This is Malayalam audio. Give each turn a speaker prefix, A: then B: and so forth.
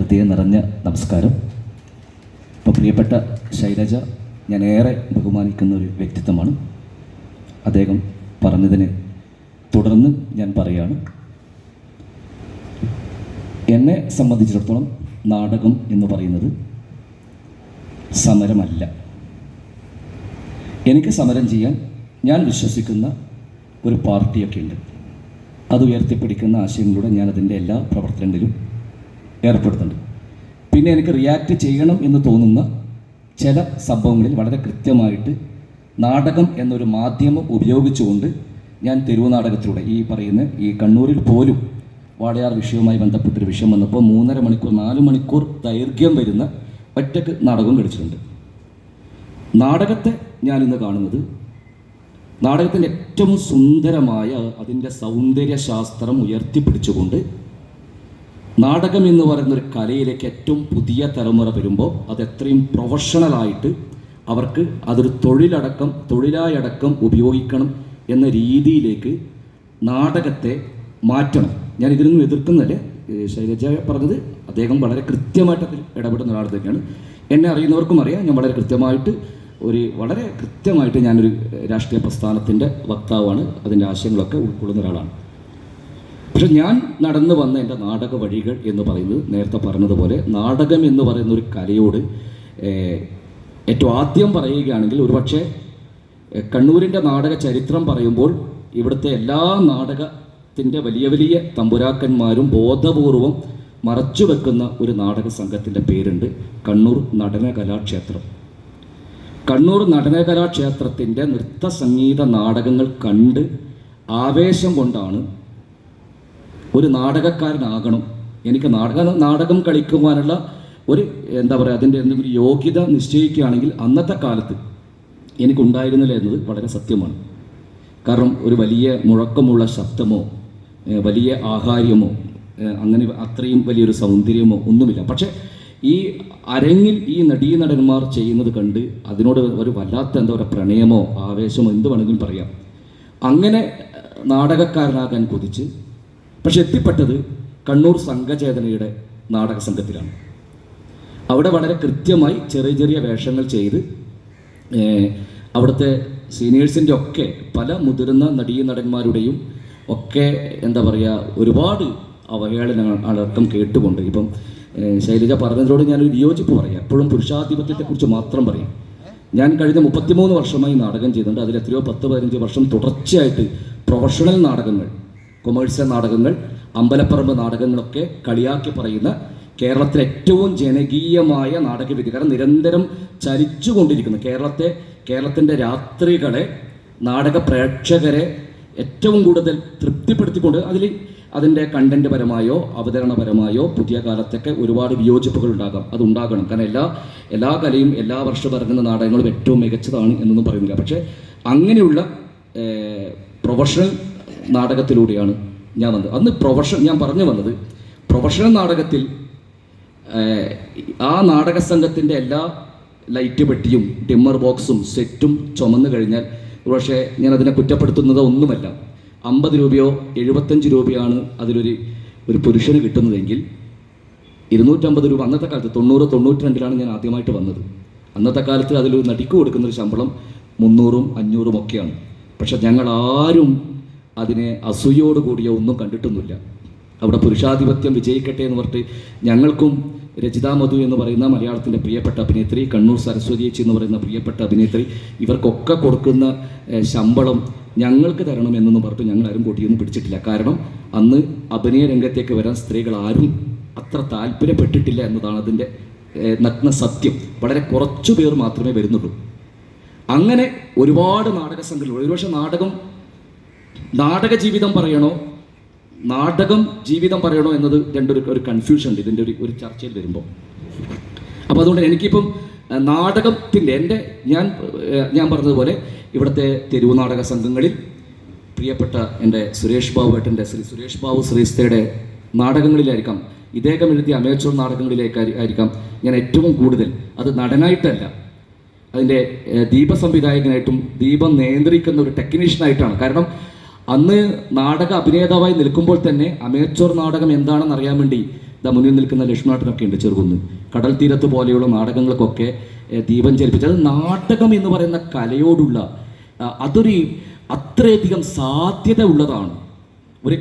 A: ഹൃദയം നിറഞ്ഞ നമസ്കാരം. ഇപ്പോൾ പ്രിയപ്പെട്ട ശൈലജ ഞാൻ ഏറെ ബഹുമാനിക്കുന്ന ഒരു വ്യക്തിത്വമാണ്. അദ്ദേഹം പറഞ്ഞതിനെ തുടർന്ന് ഞാൻ പറയുകയാണ്. എന്നെ സംബന്ധിച്ചിടത്തോളം നാടകം എന്ന് പറയുന്നത് സമരമല്ല. എനിക്ക് സമരം ചെയ്യാൻ ഞാൻ വിശ്വസിക്കുന്ന ഒരു പാർട്ടിയൊക്കെ ഉണ്ട്. അത് ഉയർത്തിപ്പിടിക്കുന്ന ആശയങ്ങളിലൂടെ ഞാൻ അതിൻ്റെ എല്ലാ പ്രവർത്തനങ്ങളിലും ഏർപ്പെടുത്തുന്നുണ്ട്. പിന്നെ എനിക്ക് റിയാക്ട് ചെയ്യണം എന്ന് തോന്നുന്ന ചില സംഭവങ്ങളിൽ വളരെ കൃത്യമായിട്ട് നാടകം എന്നൊരു മാധ്യമം ഉപയോഗിച്ചുകൊണ്ട് ഞാൻ തെരുവ് നാടകത്തിലൂടെ ഈ കണ്ണൂരിൽ പോലും വാളയാർ വിഷയവുമായി ബന്ധപ്പെട്ടൊരു വിഷയം വന്നപ്പോൾ 3.5 മണിക്കൂർ 4 മണിക്കൂർ ദൈർഘ്യം വരുന്ന ഒറ്റക്ക് നാടകം കളിച്ചിട്ടുണ്ട്. നാടകത്തെ ഞാനിന്ന് കാണുന്നത് നാടകത്തിൻ്റെ ഏറ്റവും സുന്ദരമായ അതിൻ്റെ സൗന്ദര്യശാസ്ത്രം ഉയർത്തിപ്പിടിച്ചുകൊണ്ട് നാടകം എന്ന് പറയുന്നൊരു കലയിലേക്ക് ഏറ്റവും പുതിയ തലമുറ വരുമ്പോൾ അത് എത്രയും പ്രൊഫഷണലായിട്ട് അവർക്ക് അതൊരു തൊഴിലായടക്കം ഉപയോഗിക്കണം എന്ന രീതിയിലേക്ക് നാടകത്തെ മാറ്റണം. ഞാൻ ഇതിനൊന്നും എതിർക്കുന്നതല്ലേ. ശൈലജ പറഞ്ഞത് അദ്ദേഹം വളരെ കൃത്യമായിട്ട് അതിൽ ഇടപെടുന്ന ഒരാൾ തന്നെയാണ്. എന്നെ അറിയുന്നവർക്കും അറിയാം, ഞാൻ വളരെ കൃത്യമായിട്ട് ഞാനൊരു രാഷ്ട്രീയ പ്രസ്ഥാനത്തിൻ്റെ വക്താവാണ്. അതിൻ്റെ ആശയങ്ങളൊക്കെ ഉൾക്കൊള്ളുന്ന ഒരാളാണ്. പക്ഷെ ഞാൻ നടന്നു വന്ന എൻ്റെ നാടക വഴികൾ എന്ന് പറയുന്നത് നേരത്തെ പറഞ്ഞതുപോലെ നാടകം എന്ന് പറയുന്ന ഒരു കലയോട് ഏറ്റവും ആദ്യം പറയുകയാണെങ്കിൽ ഒരുപക്ഷെ കണ്ണൂരിൻ്റെ നാടക ചരിത്രം പറയുമ്പോൾ ഇവിടുത്തെ എല്ലാ നാടകത്തിൻ്റെ വലിയ തമ്പുരാക്കന്മാരും ബോധപൂർവം മറച്ചു വെക്കുന്ന ഒരു നാടക സംഘത്തിൻ്റെ പേരുണ്ട് കണ്ണൂർ നടനകലാക്ഷേത്രം. കണ്ണൂർ നടനകലാക്ഷേത്രത്തിൻ്റെ നൃത്ത സംഗീത നാടകങ്ങൾ കണ്ട് ആവേശം കൊണ്ടാണ് ഒരു നാടകക്കാരനാകണം, എനിക്ക് നാടകം കളിക്കുവാനുള്ള ഒരു അതിൻ്റെ എന്തെങ്കിലും യോഗ്യത നിശ്ചയിക്കുകയാണെങ്കിൽ അന്നത്തെ കാലത്ത് എനിക്കുണ്ടായിരുന്നില്ല എന്നത് വളരെ സത്യമാണ്. കാരണം ഒരു വലിയ മുഴക്കമുള്ള ശബ്ദമോ വലിയ ആഹാര്യമോ അങ്ങനെ അത്രയും വലിയൊരു സൗന്ദര്യമോ ഒന്നുമില്ല. പക്ഷേ ഈ അരങ്ങിൽ ഈ നടീനടന്മാർ ചെയ്യുന്നത് കണ്ട് അതിനോട് ഒരു വല്ലാത്ത പ്രണയമോ ആവേശമോ എന്ത് വേണമെങ്കിലും പറയാം. അങ്ങനെ നാടകക്കാരനാകാൻ കൊതിച്ച് പക്ഷെ എത്തിപ്പെട്ടത് കണ്ണൂർ സംഘചേതനയുടെ നാടക സംഘത്തിലാണ്. അവിടെ വളരെ കൃത്യമായി ചെറിയ വേഷങ്ങൾ ചെയ്ത് അവിടുത്തെ സീനിയേഴ്സിൻ്റെ ഒക്കെ പല മുതിർന്ന നടീനടന്മാരുടെയും ഒക്കെ ഒരുപാട് അവഹേളനങ്ങൾ അടക്കം കേട്ടുകൊണ്ട് ഇപ്പം ശൈലജ പറഞ്ഞതിനോട് ഞാനൊരു വിയോജിപ്പ് പറയാം. എപ്പോഴും പുരുഷാധിപത്യത്തെക്കുറിച്ച് മാത്രം പറയാം. ഞാൻ കഴിഞ്ഞ 33 വർഷമായി നാടകം ചെയ്തിട്ടുണ്ട്. അതിൽ എത്രയോ 10-15 വർഷം തുടർച്ചയായിട്ട് പ്രൊഫഷണൽ നാടകങ്ങൾ, കൊമേഴ്സ്യൽ നാടകങ്ങൾ, അമ്പലപ്പറമ്പ് നാടകങ്ങളൊക്കെ കളിയാക്കി പറയുന്ന കേരളത്തിലെ ഏറ്റവും ജനകീയമായ നാടകവേദി. കാരണം നിരന്തരം ചലിച്ചുകൊണ്ടിരിക്കുന്ന കേരളത്തിൻ്റെ രാത്രികളെ നാടക പ്രേക്ഷകരെ ഏറ്റവും കൂടുതൽ തൃപ്തിപ്പെടുത്തിക്കൊണ്ട് അതിൻ്റെ കണ്ടന്റ് പരമായോ അവതരണപരമായോ പുതിയ കാലത്തൊക്കെ ഒരുപാട് വിയോജിപ്പുകൾ അതുണ്ടാകണം. കാരണം എല്ലാ കലയും എല്ലാ വർഷവും ഇറങ്ങുന്ന നാടകങ്ങളും ഏറ്റവും മികച്ചതാണ് എന്നൊന്നും പറയുന്നില്ല. പക്ഷേ അങ്ങനെയുള്ള പ്രൊഫഷണൽ നാടകത്തിലൂടെയാണ് ഞാൻ വന്നത്. അന്ന് ഞാൻ പറഞ്ഞു വന്നത് പ്രൊഫഷണൽ നാടകത്തിൽ ആ നാടക സംഘത്തിൻ്റെ എല്ലാ ലൈറ്റ് പെട്ടിയും ഡിമ്മർ ബോക്സും സെറ്റും ചുമന്നു കഴിഞ്ഞാൽ പക്ഷേ ഞാൻ അതിനെ കുറ്റപ്പെടുത്തുന്നത് ഒന്നുമല്ല. 50 രൂപയോ 75 രൂപയാണ് ഒരു പുരുഷന് കിട്ടുന്നതെങ്കിൽ 250 രൂപ അന്നത്തെ കാലത്ത് 90-92 ഞാൻ ആദ്യമായിട്ട് വന്നത്. അന്നത്തെ കാലത്ത് അതിലൊരു നടിക്ക് കൊടുക്കുന്നൊരു ശമ്പളം 300-ഉം 500-ഉം ഒക്കെയാണ്. പക്ഷെ ഞങ്ങൾ ആരും അതിനെ അസൂയോടുകൂടിയോ ഒന്നും കണ്ടിട്ടൊന്നുമില്ല. അവിടെ പുരുഷാധിപത്യം വിജയിക്കട്ടെ എന്ന് പറഞ്ഞിട്ട് ഞങ്ങൾക്കും രചിത മധു എന്ന് പറയുന്ന മലയാളത്തിൻ്റെ പ്രിയപ്പെട്ട അഭിനേത്രി, കണ്ണൂർ സരസ്വതി ചേച്ചി എന്ന് പറയുന്ന പ്രിയപ്പെട്ട അഭിനേത്രി, ഇവർക്കൊക്കെ കൊടുക്കുന്ന ശമ്പളം ഞങ്ങൾക്ക് തരണം എന്നൊന്നും പറഞ്ഞിട്ട് ഞങ്ങളാരും കൊട്ടിയൊന്നും പിടിച്ചിട്ടില്ല. കാരണം അന്ന് അഭിനയ രംഗത്തേക്ക് വരാൻ സ്ത്രീകൾ ആരും അത്ര താല്പര്യപ്പെട്ടിട്ടില്ല എന്നതാണ് അതിൻ്റെ നഗ്ന സത്യം. വളരെ കുറച്ചു പേർ മാത്രമേ വരുന്നുള്ളൂ. അങ്ങനെ ഒരുപാട് നാടക സംഘങ്ങൾ, ഒരുപക്ഷെ നാടക ജീവിതം പറയണോ എന്നത് ഒരു കൺഫ്യൂഷൻ ഉണ്ട് ഇതിൻ്റെ ഒരു ചർച്ചയിൽ വരുമ്പോൾ. അപ്പോൾ അതുകൊണ്ട് എനിക്കിപ്പം നാടകത്തിൻ്റെ ഞാൻ പറഞ്ഞതുപോലെ ഇവിടുത്തെ തെരുവ് നാടക സംഘങ്ങളിൽ പ്രിയപ്പെട്ട എൻ്റെ സുരേഷ് ബാബു ശ്രീസ്തയുടെ നാടകങ്ങളിലായിരിക്കാം, ഇദ്ദേഹം എഴുതിയ അമേച്ചർ നാടകങ്ങളിലേക്കായിരിക്കാം ഞാൻ ഏറ്റവും കൂടുതൽ, അത് നടനായിട്ടല്ല, അതിൻ്റെ ദീപ സംവിധായകനായിട്ടും ദീപം നിയന്ത്രിക്കുന്ന ഒരു ടെക്നീഷ്യനായിട്ടാണ്. കാരണം അന്ന് നാടക അഭിനേതാവായി നിൽക്കുമ്പോൾ തന്നെ അമേച്ചർ നാടകം എന്താണെന്ന് അറിയാൻ വേണ്ടി ഇതാ മുന്നിൽ നിൽക്കുന്ന ലക്ഷ്മണനൊക്കെ ഉണ്ട് ചെറുകുന്ന്. കടൽ തീരത്ത് പോലെയുള്ള നാടകങ്ങൾക്കൊക്കെ ദീപം ചലിപ്പിച്ചത്. നാടകം എന്ന് പറയുന്ന കലയോടുള്ള അതൊരു അത്രയധികം സാധ്യത ഉള്ളതാണ്. ഒരു